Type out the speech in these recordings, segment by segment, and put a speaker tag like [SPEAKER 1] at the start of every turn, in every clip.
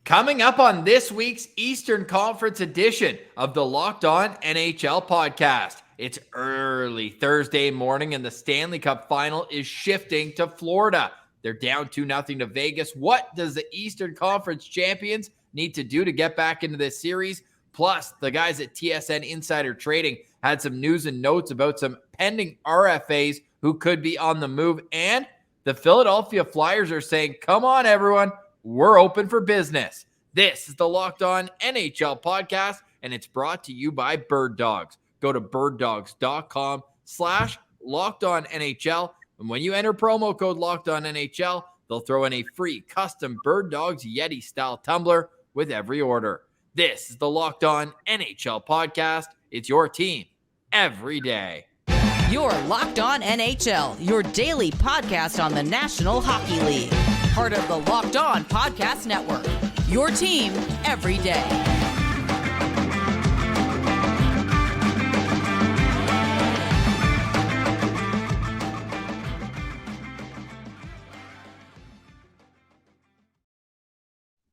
[SPEAKER 1] Coming up on this week's Eastern Conference edition of the Locked On NHL podcast. It's early Thursday morning and the Stanley Cup Final is shifting to Florida. They're down 2-0 to Vegas. What does the Eastern Conference champions need to do to get back into this series? Plus, the guys at TSN Insider Trading had some news and notes about some pending RFAs who could be on the move. And the Philadelphia Flyers are saying, come on, everyone. We're open for business. This is the Locked On NHL podcast, and it's brought to you by Bird Dogs. Go to birddogs.com/LockedOnNHL, and when you enter promo code LockedOnNHL, they'll throw in a free custom Bird Dogs Yeti-style tumbler with every order. This is the Locked On NHL podcast. It's your team every day.
[SPEAKER 2] You're Locked On NHL, your daily podcast on the National Hockey League. Part of the Locked On Podcast Network, your team every day.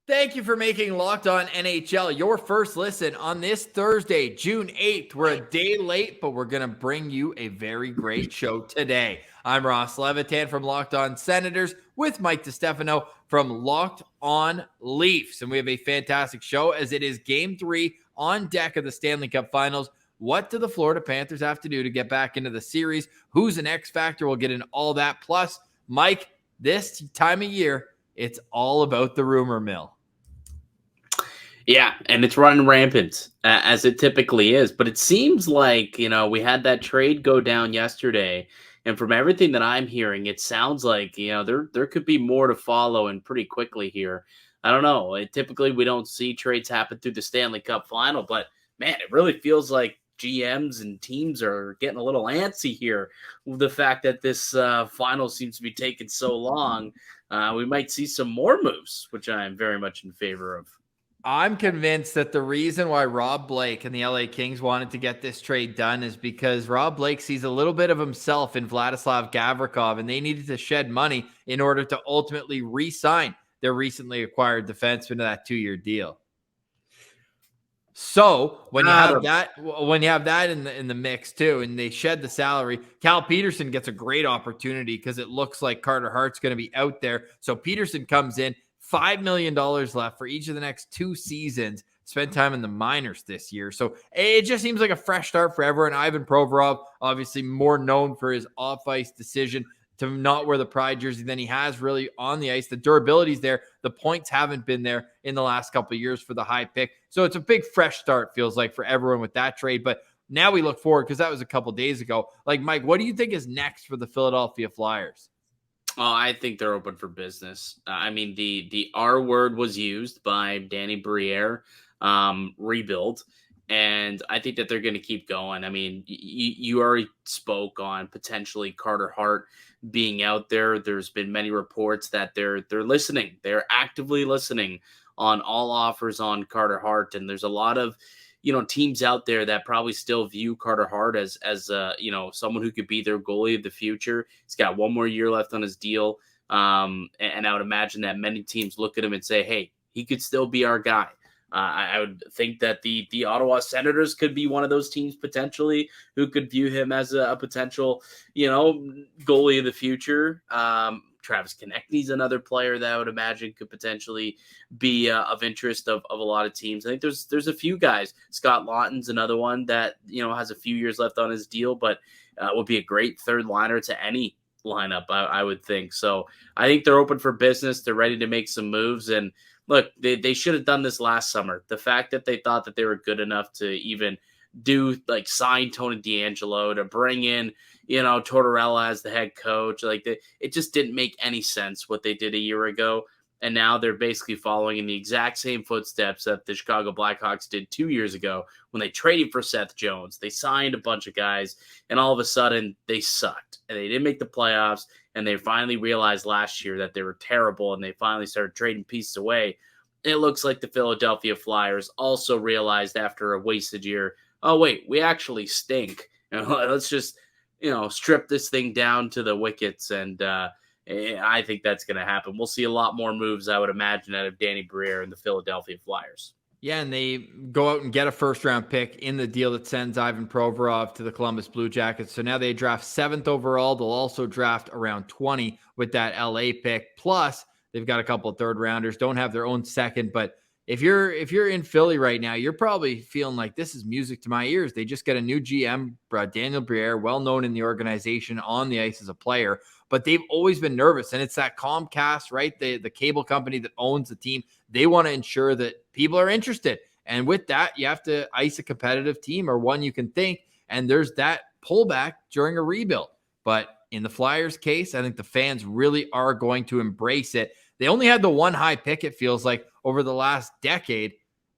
[SPEAKER 1] Thank you for making Locked On NHL your first listen on this Thursday, June 8th. We're a day late, but we're going to bring you a very great show today. I'm Ross Levitan from Locked On Senators with Mike DiStefano from Locked On Leafs. And we have a fantastic show as it is Game 3 on deck of the Stanley Cup Finals. What do the Florida Panthers have to do to get back into the series? Who's an X factor? We'll get into all that. Plus, Mike, this time of year, it's all about the rumor mill.
[SPEAKER 3] Yeah, and it's running rampant, as it typically is. But it seems like, we had that trade go down yesterday. And from everything that I'm hearing, it sounds like, there could be more to follow and pretty quickly here. I don't know. Typically, we don't see trades happen through the Stanley Cup Final. But, man, it really feels like GMs and teams are getting a little antsy here with the fact that this final seems to be taking so long. We might see some more moves, which I am very much in favor of.
[SPEAKER 1] I'm convinced that the reason why Rob Blake and the LA Kings wanted to get this trade done is because Rob Blake sees a little bit of himself in Vladislav Gavrikov, and they needed to shed money in order to ultimately re-sign their recently acquired defenseman to that 2-year deal. So when you have that in the mix too, and they shed the salary, Cal Peterson gets a great opportunity because it looks like Carter Hart's going to be out there. So Peterson comes in. $5 million left for each of the next 2 seasons. Spent time in the minors this year. So it just seems like a fresh start for everyone. Ivan Provorov, obviously more known for his off-ice decision to not wear the Pride jersey than he has really on the ice. The durability's there. The points haven't been there in the last couple of years for the high pick. So it's a big fresh start, feels like, for everyone with that trade. But now we look forward, because that was a couple of days ago. Like, Mike, what do you think is next for the Philadelphia Flyers?
[SPEAKER 3] Oh, I think they're open for business. I mean, the R word was used by Danny Briere, rebuild, and I think that they're going to keep going. I mean, you already spoke on potentially Carter Hart being out there. There's been many reports that they're listening. They're actively listening on all offers on Carter Hart, and there's a lot of teams out there that probably still view Carter Hart as someone who could be their goalie of the future. He's got 1 more year left on his deal. And I would imagine that many teams look at him and say, hey, he could still be our guy. I would think that the Ottawa Senators could be one of those teams potentially who could view him as a potential, goalie of the future. Travis Konechny's another player that I would imagine could potentially be of interest of a lot of teams. I think there's a few guys. Scott Laughton's another one that, has a few years left on his deal, but would be a great third liner to any lineup, I would think. So I think they're open for business. They're ready to make some moves. And look, they should have done this last summer. The fact that they thought that they were good enough to even sign Tony DeAngelo, to bring in, Tortorella as the head coach. It just didn't make any sense what they did a year ago. And now they're basically following in the exact same footsteps that the Chicago Blackhawks did 2 years ago when they traded for Seth Jones. They signed a bunch of guys, and all of a sudden they sucked. And they didn't make the playoffs, and they finally realized last year that they were terrible, and they finally started trading pieces away. And it looks like the Philadelphia Flyers also realized after a wasted year, oh, wait, we actually stink. Let's just, strip this thing down to the wickets and I think that's going to happen. We'll see a lot more moves, I would imagine, out of Danny Briere and the Philadelphia Flyers.
[SPEAKER 1] Yeah, and they go out and get a first-round pick in the deal that sends Ivan Provorov to the Columbus Blue Jackets. So now they draft 7th overall. They'll also draft around 20 with that LA pick. Plus, they've got a couple of third-rounders. Don't have their own second, but if you're in Philly right now, you're probably feeling like this is music to my ears. They just got a new GM, Daniel Briere, well-known in the organization, on the ice as a player. But they've always been nervous, and it's that Comcast, right? The cable company that owns the team. They want to ensure that people are interested. And with that, you have to ice a competitive team, or one you can think, and there's that pullback during a rebuild. But in the Flyers case, I think the fans really are going to embrace it. They only had the one high pick, it feels like, over the last decade,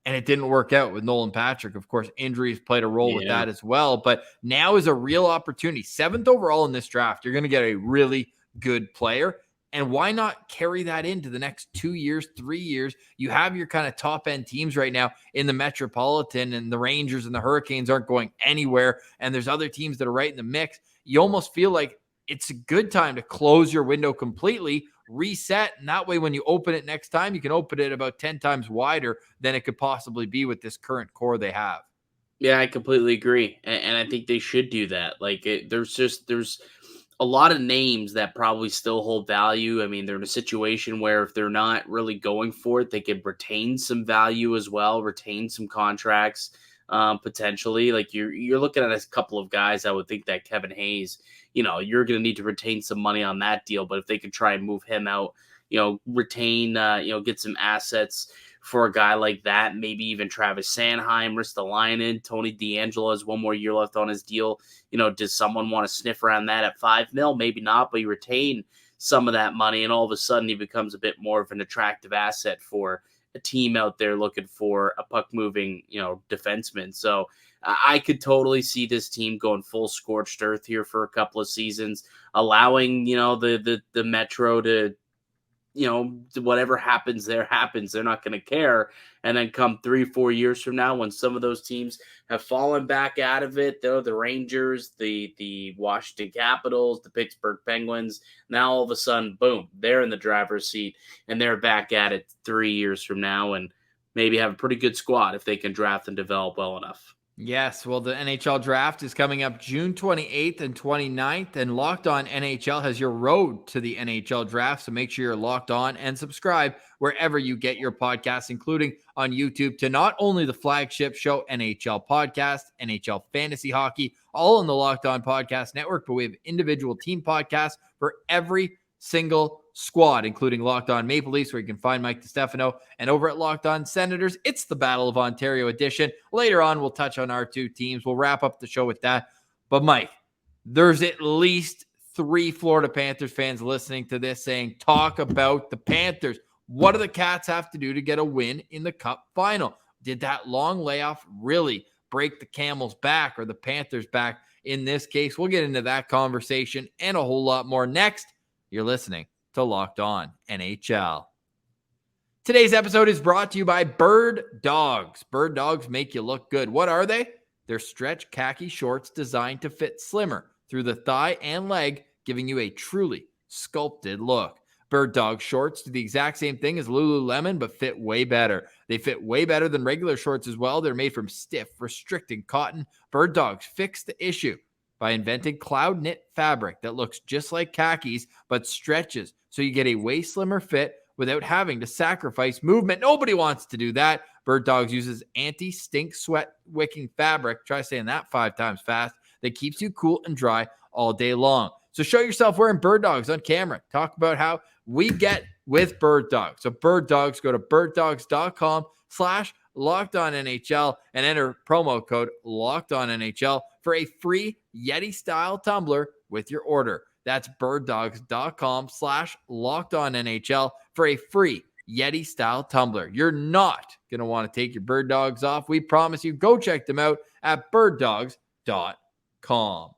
[SPEAKER 1] and it didn't work out with Nolan Patrick. Of course, injuries played a role with that as well. But now is a real opportunity. 7th overall in this draft, you're going to get a really good player. And why not carry that into the next 2 years, 3 years? You have your kind of top-end teams right now in the Metropolitan, and the Rangers and the Hurricanes aren't going anywhere. And there's other teams that are right in the mix. You almost feel like it's a good time to close your window completely, reset, and that way when you open it next time, you can open it about 10 times wider than it could possibly be with this current core they have.
[SPEAKER 3] Yeah, I completely agree. And I think they should do that. Like, there's a lot of names that probably still hold value. I mean, they're in a situation where if they're not really going for it, they could retain some value as well, retain some contracts potentially. Like, you're looking at a couple of guys. I would think that Kevin Hayes, you're going to need to retain some money on that deal. But if they could try and move him out, retain, get some assets for a guy like that, maybe even Travis Sanheim, Ristolainen, Tony DeAngelo has one more year left on his deal. Does someone want to sniff around that at $5 million? Maybe not, but you retain some of that money, and all of a sudden he becomes a bit more of an attractive asset for a team out there looking for a puck-moving, defenseman. So I could totally see this team going full scorched earth here for a couple of seasons, allowing, the Metro to, whatever happens there happens. They're not going to care. And then come 3-4 years from now, when some of those teams have fallen back out of it, though, the Rangers, the Washington Capitals, the Pittsburgh Penguins, now all of a sudden, boom, they're in the driver's seat and they're back at it 3 years from now, and maybe have a pretty good squad if they can draft and develop well enough.
[SPEAKER 1] Yes, well, the NHL draft is coming up June 28th and 29th, and Locked On NHL has your road to the NHL draft, so make sure you're locked on and subscribe wherever you get your podcasts, including on YouTube, to not only the flagship show NHL Podcast, NHL Fantasy Hockey, all on the Locked On Podcast Network, but we have individual team podcasts for every single squad, including Locked On Maple Leafs, where you can find Mike DiStefano, and over at Locked On Senators, it's the Battle of Ontario edition. Later on, we'll touch on our two teams. We'll wrap up the show with that. But Mike, there's at least 3 Florida Panthers fans listening to this saying, talk about the Panthers. What do the Cats have to do to get a win in the Cup Final? Did that long layoff really break the Camels' back, or the Panthers' back in this case? We'll get into that conversation and a whole lot more next. You're listening to Locked On NHL. Today's episode is brought to you by Bird Dogs. Bird Dogs make you look good. What are they? They're stretch khaki shorts designed to fit slimmer through the thigh and leg, giving you a truly sculpted look. Bird Dog shorts do the exact same thing as Lululemon, but fit way better. They fit way better than regular shorts as well. They're made from stiff, restricting cotton. Bird Dogs fix the issue by inventing cloud knit fabric that looks just like khakis, but stretches so you get a way slimmer fit without having to sacrifice movement. Nobody wants to do that. Bird Dogs uses anti-stink sweat wicking fabric, try saying that 5 times fast, that keeps you cool and dry all day long. So show yourself wearing Bird Dogs on camera. Talk about how we get with Bird Dogs. So Bird Dogs, go to birddogs.com/LockedOnNHL and enter promo code LockedOnNHL for a free Yeti-style tumbler with your order. That's birddogs.com/LockedOnNHL for a free Yeti-style tumbler. You're not going to want to take your Bird Dogs off. We promise you. Go check them out at birddogs.com.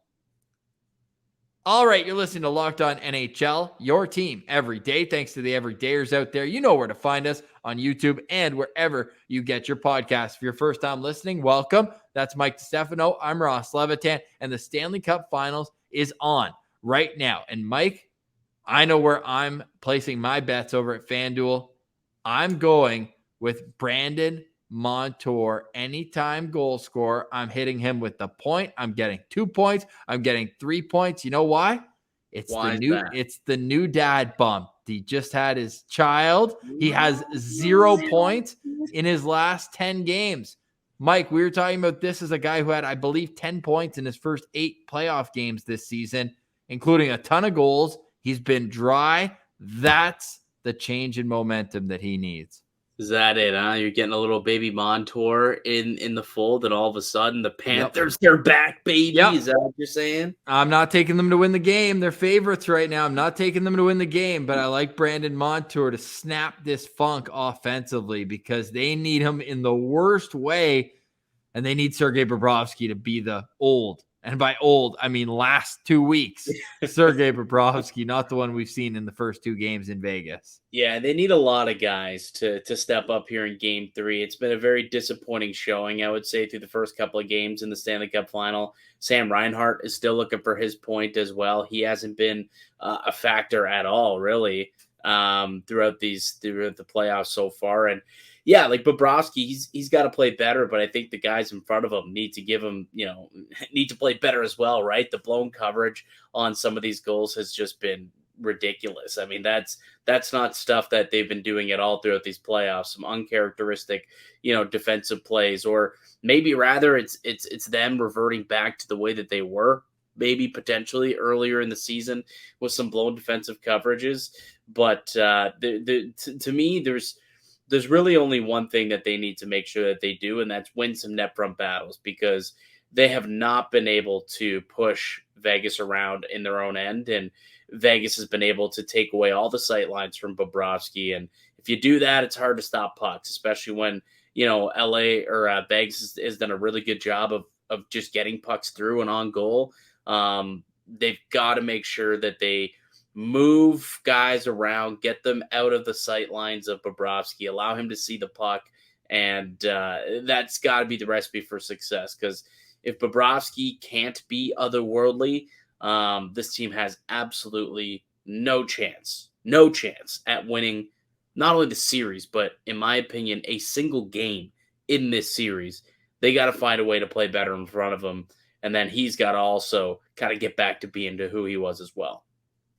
[SPEAKER 1] All right, you're listening to Locked On NHL, your team every day. Thanks to the everydayers out there. You know where to find us on YouTube and wherever you get your podcasts. If you're first time listening, welcome. That's Mike DiStefano. I'm Ross Levitan, and the Stanley Cup Finals is on right now. And Mike, I know where I'm placing my bets over at FanDuel. I'm going with Brandon Montour, anytime goal scorer. I'm hitting him with the point. I'm getting 2 points. I'm getting 3 points. You know why?
[SPEAKER 3] Why is that?
[SPEAKER 1] It's the new dad bump. He just had his child. He has 0 points in his last 10 games. Mike, we were talking about this as a guy who had, I believe, 10 points in his first 8 playoff games this season, including a ton of goals. He's been dry. That's the change in momentum that he needs.
[SPEAKER 3] Is that it, huh? You're getting a little baby Montour in the fold, and all of a sudden the Panthers, they're back, baby.
[SPEAKER 1] Yep.
[SPEAKER 3] Is that what you're saying?
[SPEAKER 1] I'm not taking them to win the game. They're favorites right now. I'm not taking them to win the game, but I like Brandon Montour to snap this funk offensively because they need him in the worst way, and they need Sergei Bobrovsky to be the old. And by old, I mean last 2 weeks. Sergei Bobrovsky, not the one we've seen in the first 2 games in Vegas.
[SPEAKER 3] Yeah, they need a lot of guys to step up here in Game 3. It's been a very disappointing showing, I would say, through the first couple of games in the Stanley Cup Final. Sam Reinhart is still looking for his point as well. He hasn't been a factor at all, really, throughout the playoffs so far. And yeah, like Bobrovsky, he's got to play better, but I think the guys in front of him need to play better as well, right? The blown coverage on some of these goals has just been ridiculous. I mean, that's not stuff that they've been doing at all throughout these playoffs. Some uncharacteristic, defensive plays, or maybe rather it's them reverting back to the way that they were, maybe potentially earlier in the season with some blown defensive coverages. But to me, there's really only one thing that they need to make sure that they do, and that's win some net front battles, because they have not been able to push Vegas around in their own end, and Vegas has been able to take away all the sight lines from Bobrovsky. And if you do that, it's hard to stop pucks, especially when, LA or Vegas has done a really good job of just getting pucks through and on goal. They've got to make sure that they move guys around, get them out of the sight lines of Bobrovsky, allow him to see the puck, and that's got to be the recipe for success. Because if Bobrovsky can't be otherworldly, this team has absolutely no chance at winning not only the series, but in my opinion, a single game in this series. They got to find a way to play better in front of him, and then he's got to also kind of get back to being to who he was as well.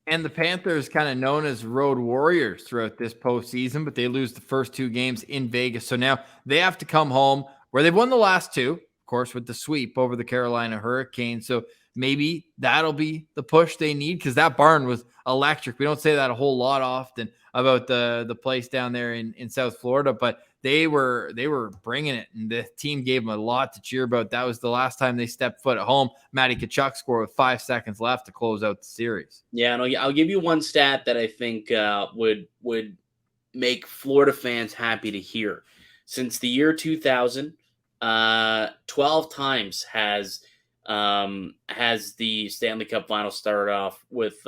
[SPEAKER 1] And the Panthers kind of known as road warriors throughout this postseason, but they lose the first 2 games in Vegas. So now they have to come home where they've won the last 2, of course, with the sweep over the Carolina Hurricanes. So maybe that'll be the push they need, because that barn was electric. We don't say that a whole lot often about the place down there in South Florida, but they were bringing it, and the team gave them a lot to cheer about. That was the last time they stepped foot at home. Matty Tkachuk scored with 5 seconds left to close out the series.
[SPEAKER 3] Yeah, and I'll give you one stat that I think would make Florida fans happy to hear. Since the year 2000, 12 times has the Stanley Cup Final started off with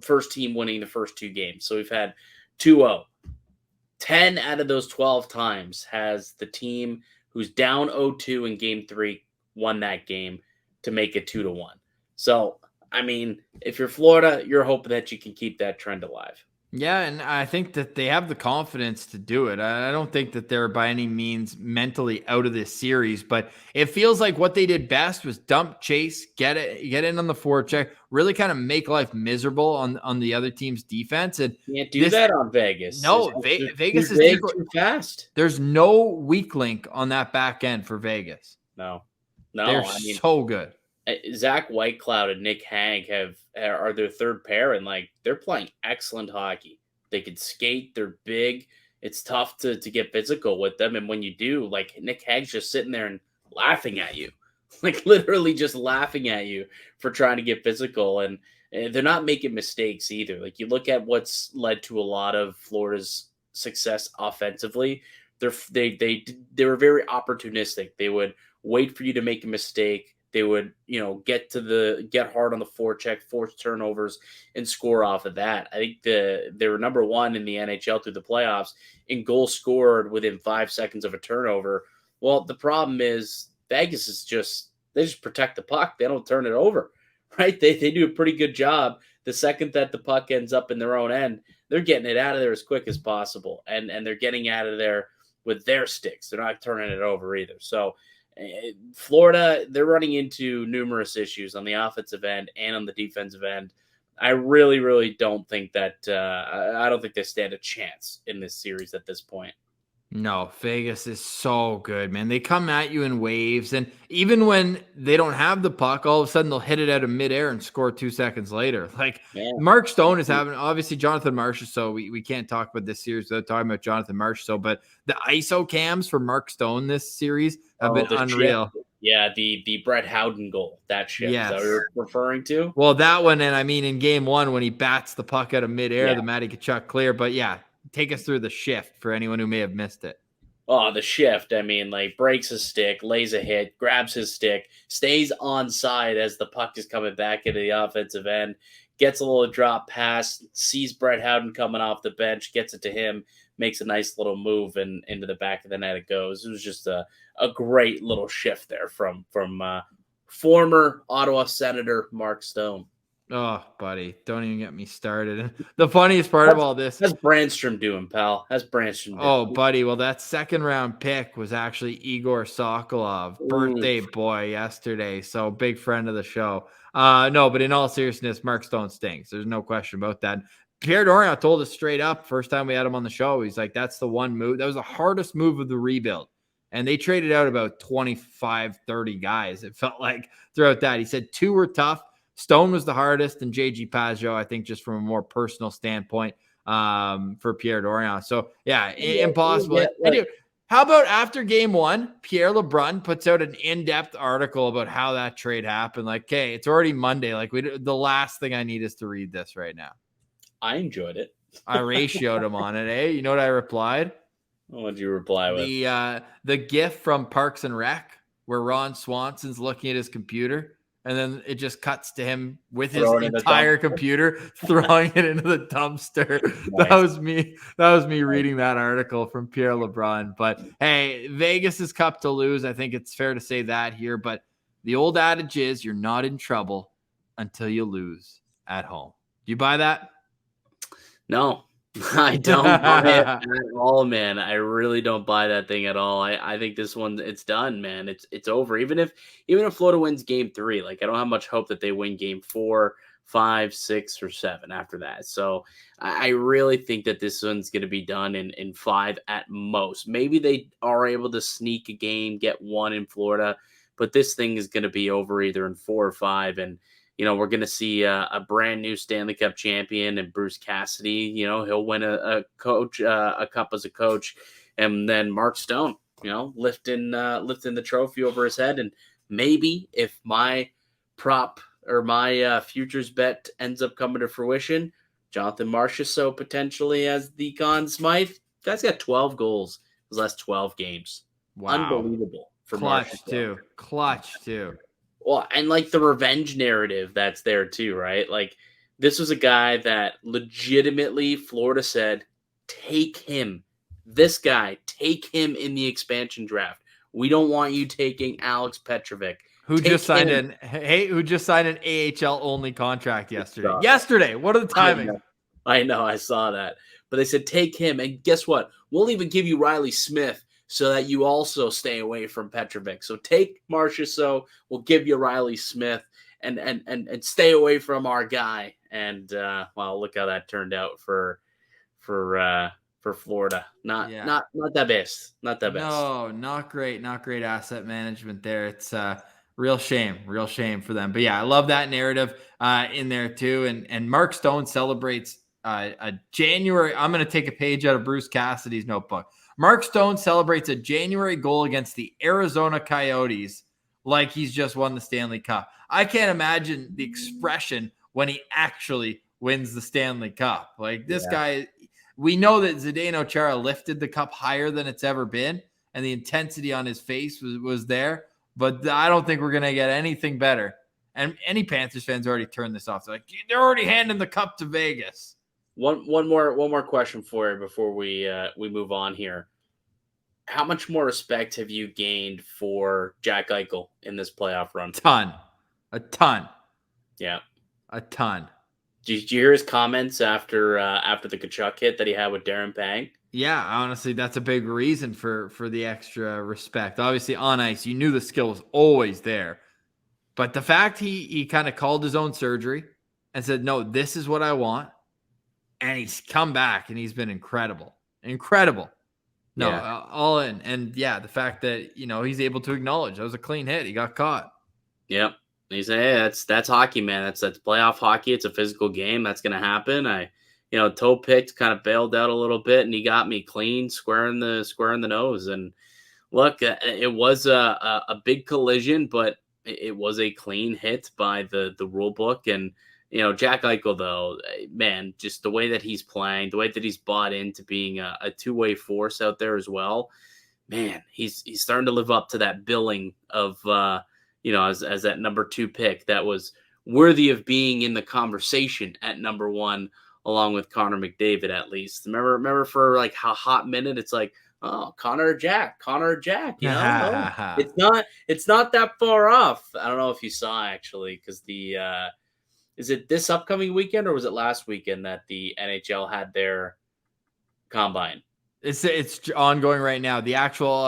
[SPEAKER 3] first team winning the first 2 games. So we've had 2-0. 10 out of those 12 times has the team who's down 0-2 in Game 3 won that game to make it 2-1. So, I mean, if you're Florida, you're hoping that you can keep that trend alive.
[SPEAKER 1] Yeah, and I think that they have the confidence to do it. I don't think that they're by any means mentally out of this series, but it feels like what they did best was dump, chase, get in on the forecheck, really kind of make life miserable on the other team's defense. And
[SPEAKER 3] can't do that on Vegas.
[SPEAKER 1] No, Vegas is
[SPEAKER 3] too fast.
[SPEAKER 1] There's no weak link on that back end for Vegas.
[SPEAKER 3] No,
[SPEAKER 1] they're so good.
[SPEAKER 3] Zach Whitecloud and Nick Hague are their third pair, and they're playing excellent hockey. They can skate. They're big. It's tough to get physical with them, and when you do, Nick Hague's just sitting there and laughing at you, literally just laughing at you for trying to get physical, and they're not making mistakes either. You look at what's led to a lot of Florida's success offensively. They were very opportunistic. They would wait for you to make a mistake. They would, get hard on the forecheck, force turnovers, and score off of that. I think they were number 1 in the NHL through the playoffs in goals scored within 5 seconds of a turnover. Well, the problem is Vegas is they just protect the puck. They don't turn it over, right? They do a pretty good job. the second that the puck ends up in their own end, they're getting it out of there as quick as possible. And they're getting out of there with their sticks. They're not turning it over either. So Florida, they're running into numerous issues on the offensive end and on the defensive end. I really, really don't think that I don't think they stand a chance in this series at this point.
[SPEAKER 1] No, Vegas is so good, man. They come at you in waves, and even when they don't have the puck, all of a sudden they'll hit it out of midair and score 2 seconds later. Like Mark Stone is having, obviously Jonathan Marchessault, we can't talk about this series without talking about Jonathan Marchessault, but the ISO cams for Mark Stone this series have been unreal.
[SPEAKER 3] Shift. Yeah, the Brett Howden goal, that shift.
[SPEAKER 1] Yes.
[SPEAKER 3] Is that what you're referring to?
[SPEAKER 1] Well, that one, and I mean in game 1 when he bats the puck out of midair, the Matty Tkachuk clear, but yeah. Take us through the shift for anyone who may have missed it.
[SPEAKER 3] Oh, the shift. I mean, like breaks his stick, lays a hit, grabs his stick, stays onside as the puck is coming back into the offensive end, gets a little drop pass, sees Brett Howden coming off the bench, gets it to him, makes a nice little move, and into the back of the net it goes. It was just a great little shift there from former Ottawa Senator Mark Stone.
[SPEAKER 1] Oh, buddy, don't even get me started. The funniest part of all this.
[SPEAKER 3] How's Brandstrom doing, pal? How's Brandstrom doing?
[SPEAKER 1] Oh, buddy, well, that second-round pick was actually Igor Sokolov, birthday boy yesterday, so big friend of the show. No, but in all seriousness, Mark Stone stinks. There's no question about that. Pierre Dorion told us straight up, first time we had him on the show, he's like, that's the one move. That was the hardest move of the rebuild. And they traded out about 25, 30 guys, it felt like, throughout that. He said 2 were tough. Stone was the hardest, and JG Pageau, I think, just from a more personal standpoint for Pierre Dorion. So, yeah, impossible. Anyway, how about after game 1, Pierre LeBrun puts out an in-depth article about how that trade happened. Like, okay, it's already Monday. Like, the last thing I need is to read this right now.
[SPEAKER 3] I enjoyed it.
[SPEAKER 1] I ratioed him on it, eh? You know what I replied?
[SPEAKER 3] What did you reply with?
[SPEAKER 1] The GIF from Parks and Rec where Ron Swanson's looking at his computer. And then it just cuts to him with his entire computer, throwing it into the dumpster. Nice. That was me reading that article from Pierre LeBrun. But hey, Vegas is cup to lose. I think it's fair to say that here. But the old adage is you're not in trouble until you lose at home. Do you buy that?
[SPEAKER 3] No, I don't buy it at all, man. I really don't buy that thing at all. I think this one, it's done, man. It's over. Even if Florida wins game 3, like I don't have much hope that they win game 4, 5, 6, or 7 after that. So I really think that this one's going to be done in 5 at most. Maybe they are able to sneak a game, get 1 in Florida, but this thing is going to be over either in 4 or 5. And we're going to see a brand new Stanley Cup champion and Bruce Cassidy. He'll win a cup as a coach, and then Mark Stone, lifting the trophy over his head. And maybe if my prop or my futures bet ends up coming to fruition, Jonathan Marchessault potentially as the Conn Smythe. Guy's got 12 goals his last 12 games. Wow. Unbelievable for Marchessault.
[SPEAKER 1] Clutch too.
[SPEAKER 3] Well, and like the revenge narrative that's there too, right? Like this was a guy that legitimately Florida said, take him. This guy, take him in the expansion draft. We don't want you taking Alex Petrovic.
[SPEAKER 1] Who just signed an AHL only contract yesterday. Yesterday. What are the timing?
[SPEAKER 3] I know, I saw that. But they said, take him. And guess what? We'll even give you Riley Smith so that you also stay away from Petrovic. So take Marchessault, we'll give you Riley Smith, and stay away from our guy. And look how that turned out for Florida. Not the best. Not the best.
[SPEAKER 1] No, not great. Not great asset management there. It's real shame for them. But yeah, I love that narrative in there too. And Mark Stone celebrates a January. I'm going to take a page out of Bruce Cassidy's notebook. Mark Stone celebrates a January goal against the Arizona Coyotes like he's just won the Stanley Cup. I can't imagine the expression when he actually wins the Stanley Cup. Like this guy, we know that Zdeno Chara lifted the cup higher than it's ever been, and the intensity on his face was there. But I don't think we're going to get anything better. And any Panthers fans already turned this off. They're like, they're already handing the cup to Vegas.
[SPEAKER 3] One more question for you before we move on here. How much more respect have you gained for Jack Eichel in this playoff run?
[SPEAKER 1] A ton.
[SPEAKER 3] Yeah.
[SPEAKER 1] A ton.
[SPEAKER 3] Did you hear his comments after the Kachuk hit that he had with Darren Pang?
[SPEAKER 1] Yeah, honestly, that's a big reason for the extra respect. Obviously, on ice, you knew the skill was always there. But the fact he kind of called his own surgery and said, no, this is what I want. And he's come back and he's been incredible. Incredible. No,
[SPEAKER 3] Yeah.
[SPEAKER 1] all in. And yeah, the fact that, he's able to acknowledge that was a clean hit. He got caught.
[SPEAKER 3] Yep. He said, hey, that's hockey, man. That's playoff hockey. It's a physical game. That's going to happen. I toe picked, kind of bailed out a little bit, and he got me clean, square in the nose. And look, it was a big collision, but it was a clean hit by the rule book. And Jack Eichel, though, man, just the way that he's playing, the way that he's bought into being a two-way force out there as well, man, he's starting to live up to that billing of as that number 2 pick that was worthy of being in the conversation at number 1, along with Connor McDavid, at least. Remember for like a hot minute, it's like, oh, Connor or Jack. It's not that far off. I don't know if you saw, actually, because is it this upcoming weekend or was it last weekend that the NHL had their combine?
[SPEAKER 1] It's ongoing right now. The actual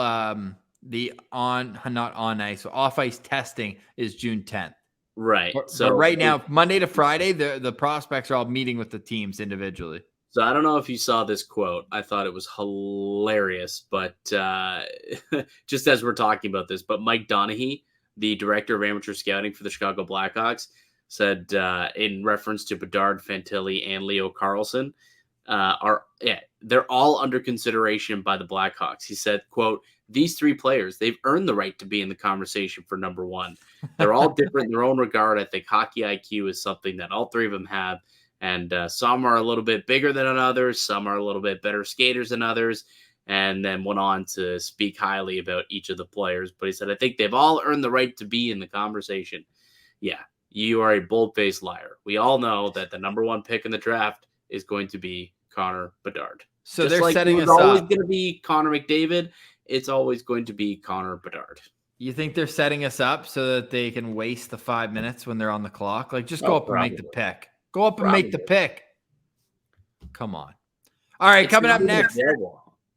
[SPEAKER 1] not on ice, so off ice testing is June 10th.
[SPEAKER 3] Right.
[SPEAKER 1] But right now, Monday to Friday, the prospects are all meeting with the teams individually.
[SPEAKER 3] So I don't know if you saw this quote. I thought it was hilarious, but just as we're talking about this, but Mike Donaghy, the director of amateur scouting for the Chicago Blackhawks, said in reference to Bedard, Fantilli, and Leo Carlsson, they're all under consideration by the Blackhawks. He said, quote, these 3 players, they've earned the right to be in the conversation for number 1. They're all different in their own regard. I think hockey IQ is something that all 3 of them have. And some are a little bit bigger than others. Some are a little bit better skaters than others. And then went on to speak highly about each of the players. But he said, I think they've all earned the right to be in the conversation. Yeah, you are a bold-faced liar. We all know that the number 1 pick in the draft is going to be Connor Bedard.
[SPEAKER 1] So they're setting us up.
[SPEAKER 3] It's always going to be Connor McDavid. It's always going to be Connor Bedard.
[SPEAKER 1] You think they're setting us up so that they can waste the 5 minutes when they're on the clock? Like, just go up and make the pick. Go up and make the pick. Come on. All right, coming up next.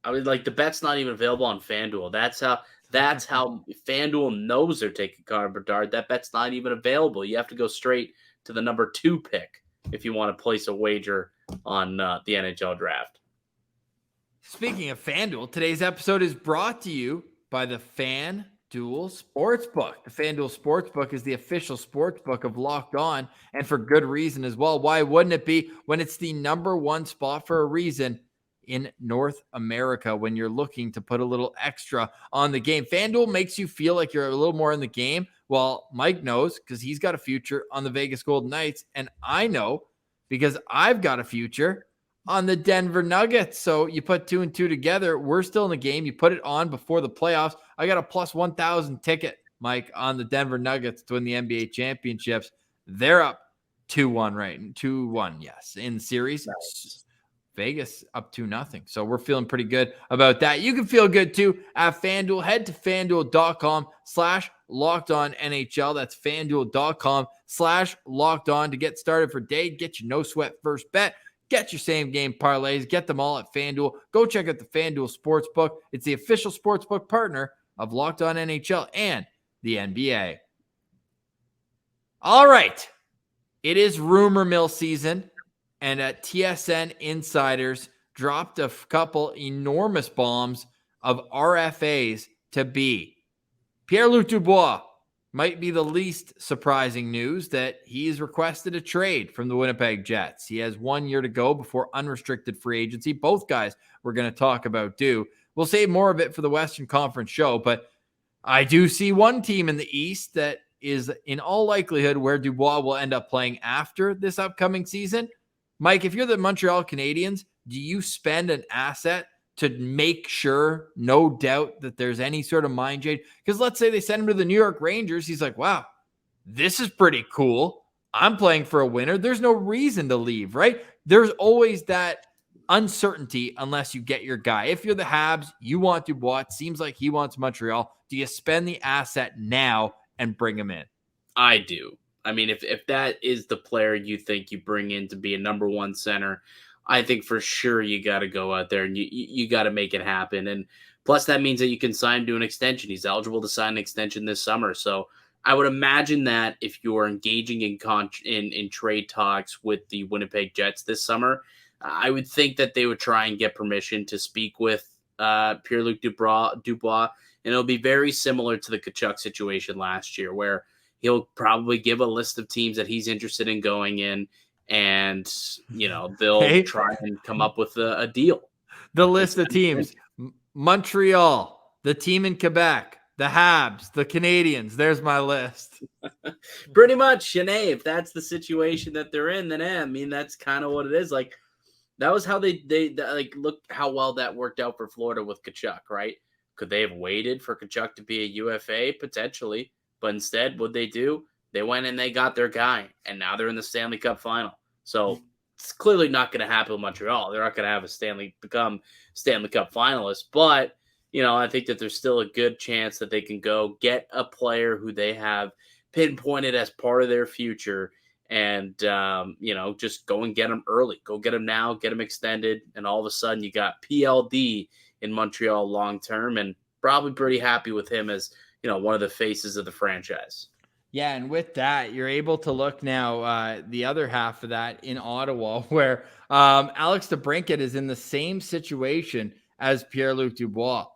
[SPEAKER 3] I mean, like, the bet's not even available on FanDuel. That's how FanDuel knows they're taking Connor Bedard. That bet's not even available. You have to go straight to the number 2 pick if you want to place a wager on the NHL draft.
[SPEAKER 1] Speaking of FanDuel, today's episode is brought to you by the FanDuel Sportsbook. The FanDuel Sportsbook is the official sportsbook of Locked On, and for good reason as well. Why wouldn't it be when it's the number 1 spot for a reason in North America when you're looking to put a little extra on the game? FanDuel makes you feel like you're a little more in the game. Well, Mike knows because he's got a future on the Vegas Golden Knights, and I know because I've got a future on the Denver Nuggets. So you put 2 and 2 together. We're still in the game. You put it on before the playoffs. I got a plus 1,000 ticket, Mike, on the Denver Nuggets to win the NBA championships. They're up 2-1, right? 2-1, yes, in the series. Nice. Vegas up 2-0. So we're feeling pretty good about that. You can feel good too at FanDuel. Head to FanDuel.com/LockedOnNHL. That's FanDuel.com/LockedOn to get started for day. Get your no sweat first bet. Get your same game parlays. Get them all at FanDuel. Go check out the FanDuel Sportsbook. It's the official sportsbook partner of Locked On NHL and the NBA. All right. It is rumor mill season, and TSN insiders dropped a couple enormous bombs of RFAs to be. Pierre-Luc Dubois might be the least surprising news that he's requested a trade from the Winnipeg Jets. He has 1 year to go before unrestricted free agency. Both guys we're going to talk about do. We'll save more of it for the Western Conference show, but I do see one team in the East that is in all likelihood where Dubois will end up playing after this upcoming season. Mike, if you're the Montreal Canadiens, do you spend an asset to make sure, no doubt, that there's any sort of mind jade? Because let's say they send him to the New York Rangers. He's like, wow, this is pretty cool. I'm playing for a winner. There's no reason to leave, right? There's always that uncertainty unless you get your guy. If you're the Habs, you want Dubois. It seems like he wants Montreal. Do you spend the asset now and bring him in?
[SPEAKER 3] I do. I mean, if that is the player you think you bring in to be a number one center, I think for sure you got to go out there and you got to make it happen. And plus, that means that you can sign him to an extension. He's eligible to sign an extension this summer. So I would imagine that if you're engaging in trade talks with the Winnipeg Jets this summer, I would think that they would try and get permission to speak with Pierre-Luc Dubois, and it'll be very similar to the Tkachuk situation last year, where he'll probably give a list of teams that he's interested in going in, and they'll try and come up with a deal.
[SPEAKER 1] The list of teams: Montreal, the team in Quebec, the Habs, the Canadians. There's my list.
[SPEAKER 3] Pretty much, and hey, if that's the situation that they're in, then I mean that's kind of what it is. Like that was how they look how well that worked out for Florida with Tkachuk, right? Could they have waited for Tkachuk to be a UFA potentially? But instead, what they do? They went and they got their guy, and now they're in the Stanley Cup Final. So it's clearly not going to happen in Montreal. They're not going to have become Stanley Cup finalists. But I think that there's still a good chance that they can go get a player who they have pinpointed as part of their future, and just go and get them early. Go get them now, get them extended, and all of a sudden you got PLD in Montreal long term, and probably pretty happy with him as one of the faces of the franchise.
[SPEAKER 1] Yeah, and with that, you're able to look now the other half of that in Ottawa, where Alex DeBrincat is in the same situation as Pierre-Luc Dubois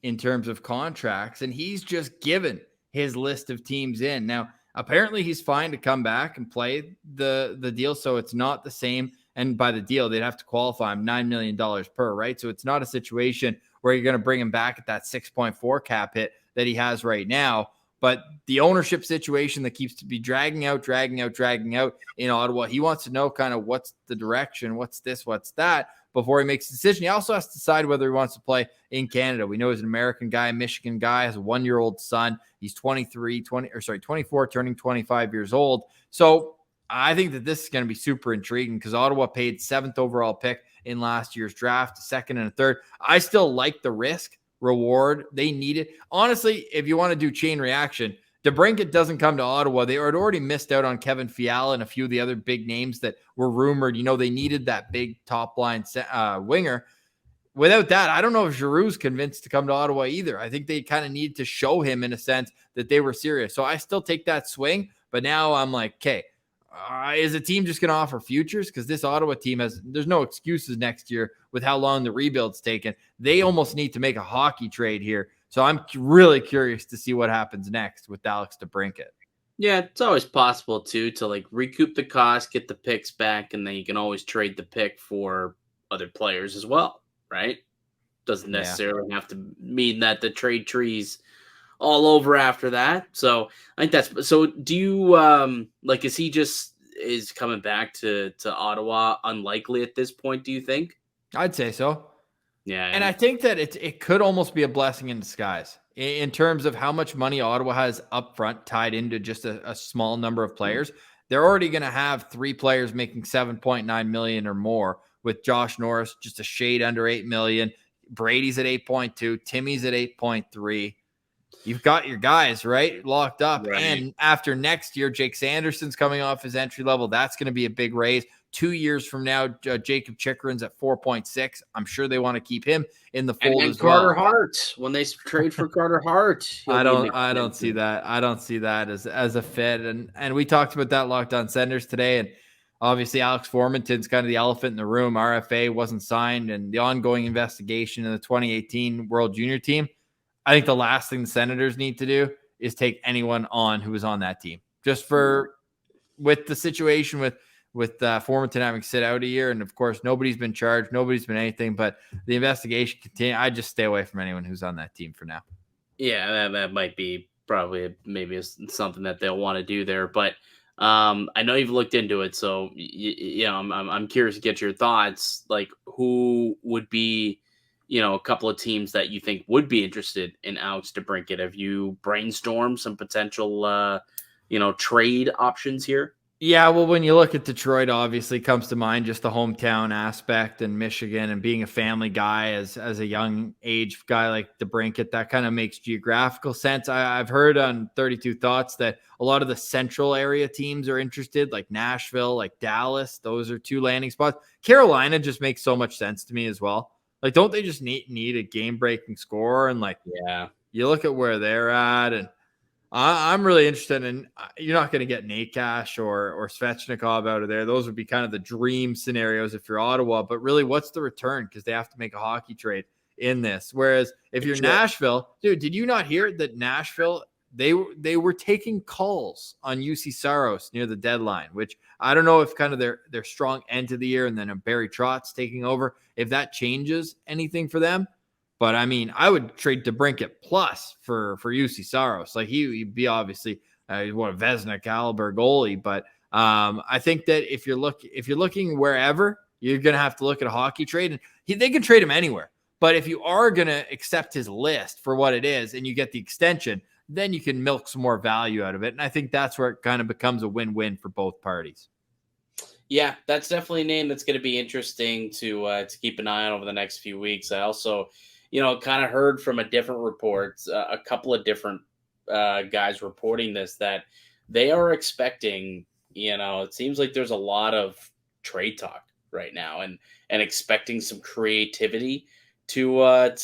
[SPEAKER 1] in terms of contracts, and he's just given his list of teams in. Now, apparently he's fine to come back and play the deal, so it's not the same. And by the deal, they'd have to qualify him $9 million per, right? So it's not a situation where you're going to bring him back at that 6.4 cap hit that he has right now. But the ownership situation that keeps to be dragging out in Ottawa, he wants to know kind of what's the direction, what's this, what's that, before he makes a decision. He also has to decide whether he wants to play in Canada. We know he's an American guy, a Michigan guy, has a 1-year-old son. He's 24, turning 25 years old. So I think that this is going to be super intriguing because Ottawa paid 7th overall pick in last year's draft, a 2nd and a 3rd. I still like the risk reward. They need it. Honestly, if you want to do chain reaction, DeBrincat doesn't come to Ottawa. They had already missed out on Kevin Fiala and a few of the other big names that were rumored. They needed that big top line winger. Without that, I don't know if Giroux's convinced to come to Ottawa either. I think they kind of need to show him in a sense that they were serious. So I still take that swing, but now I'm like, okay, is a team just going to offer futures? Because this Ottawa team there's no excuses next year with how long the rebuild's taken. They almost need to make a hockey trade here. So I'm really curious to see what happens next with Alex DeBrincat.
[SPEAKER 3] Yeah, it's always possible too to recoup the cost, get the picks back, and then you can always trade the pick for other players as well, right? Doesn't necessarily have to mean that the trade tree's all over after that. So I think that's so. Do you is he just is coming back to Ottawa unlikely at this point? Do you think?
[SPEAKER 1] I'd say so.
[SPEAKER 3] Yeah,
[SPEAKER 1] and I think that it could almost be a blessing in disguise in terms of how much money Ottawa has up front tied into just a small number of players. They're already going to have 3 players making $7.9 million or more, with Josh Norris just a shade under $8 million. Brady's at 8.2, Timmy's at 8.3. You've got your guys, right, locked up. Right. And after next year, Jake Sanderson's coming off his entry level. That's going to be a big raise. 2 years from now, Jacob Chikrin's at 4.6. I'm sure they want to keep him in the fold
[SPEAKER 3] and
[SPEAKER 1] as well.
[SPEAKER 3] Carter Hart, when they trade for Carter Hart,
[SPEAKER 1] I don't see that. I don't see that as a fit. And we talked about that Locked On Senders today. And obviously, Alex Formanton's kind of the elephant in the room. RFA wasn't signed, and the ongoing investigation in the 2018 World Junior team. I think the last thing the Senators need to do is take anyone on who was on that team. Just with the situation with Formanton having sit out a year, and of course nobody's been charged, nobody's been anything, but the investigation continues. I just stay away from anyone who's on that team for now.
[SPEAKER 3] Yeah, that might be probably maybe something that they'll want to do there, but I know you've looked into it, so I'm curious to get your thoughts. Like, who would be a couple of teams that you think would be interested in Alex DeBrincat? Have you brainstormed some potential trade options here?
[SPEAKER 1] Yeah, well, when you look at Detroit, obviously comes to mind just the hometown aspect and Michigan and being a family guy as a young age guy like DeBrincat, that kind of makes geographical sense. I've heard on 32 Thoughts that a lot of the central area teams are interested, like Nashville, like Dallas. Those are two landing spots. Carolina just makes so much sense to me as well. Like, don't they just need a game-breaking scorer? And like,
[SPEAKER 3] Yeah.
[SPEAKER 1] you look at where they're at, and I'm really interested in. You're not going to get Nakash or Svechnikov out of there. Those would be kind of the dream scenarios if you're Ottawa. But really, what's the return? Because they have to make a hockey trade in this. Whereas if you're Nashville, dude, did you not hear that Nashville they were taking calls on UC Saros near the deadline? Which I don't know if kind of their strong end to the year and then a Barry Trotz taking over, if that changes anything for them. But I mean, I would trade DeBrincat plus for UC Saros. Like he'd be obviously a Vezina caliber goalie. But I think that if you're looking wherever, you're gonna have to look at a hockey trade, and they can trade him anywhere. But if you are gonna accept his list for what it is, and you get the extension, then you can milk some more value out of it. And I think that's where it kind of becomes a win-win for both parties.
[SPEAKER 3] Yeah, that's definitely a name that's going to be interesting to keep an eye on over the next few weeks. I also, kind of heard from a different reports, a couple of different guys reporting this, that they are expecting, it seems like there's a lot of trade talk right now and expecting some creativity to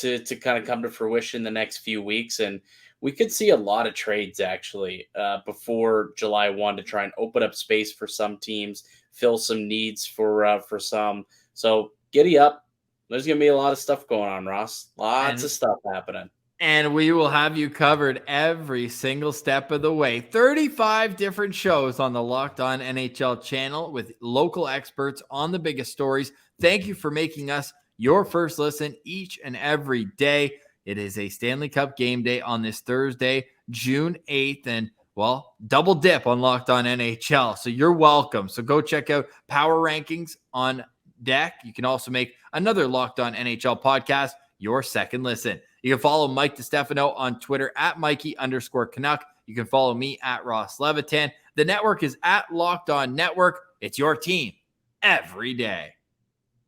[SPEAKER 3] kind of come to fruition the next few weeks. And we could see a lot of trades actually before July 1 to try and open up space for some teams, fill some needs for some. So giddy up. There's going to be a lot of stuff going on, Ross. Lots of stuff happening.
[SPEAKER 1] And we will have you covered every single step of the way. 35 different shows on the Locked On NHL channel with local experts on the biggest stories. Thank you for making us your first listen each and every day. It is a Stanley Cup game day on this Thursday, June 8th. And well, double dip on Locked On NHL. So you're welcome. So go check out Power Rankings on deck. You can also make another Locked On NHL podcast your second listen. You can follow Mike DiStefano on Twitter at Mikey_Canuck. You can follow me at Ross Levitan. The network is at Locked On Network. It's your team every day.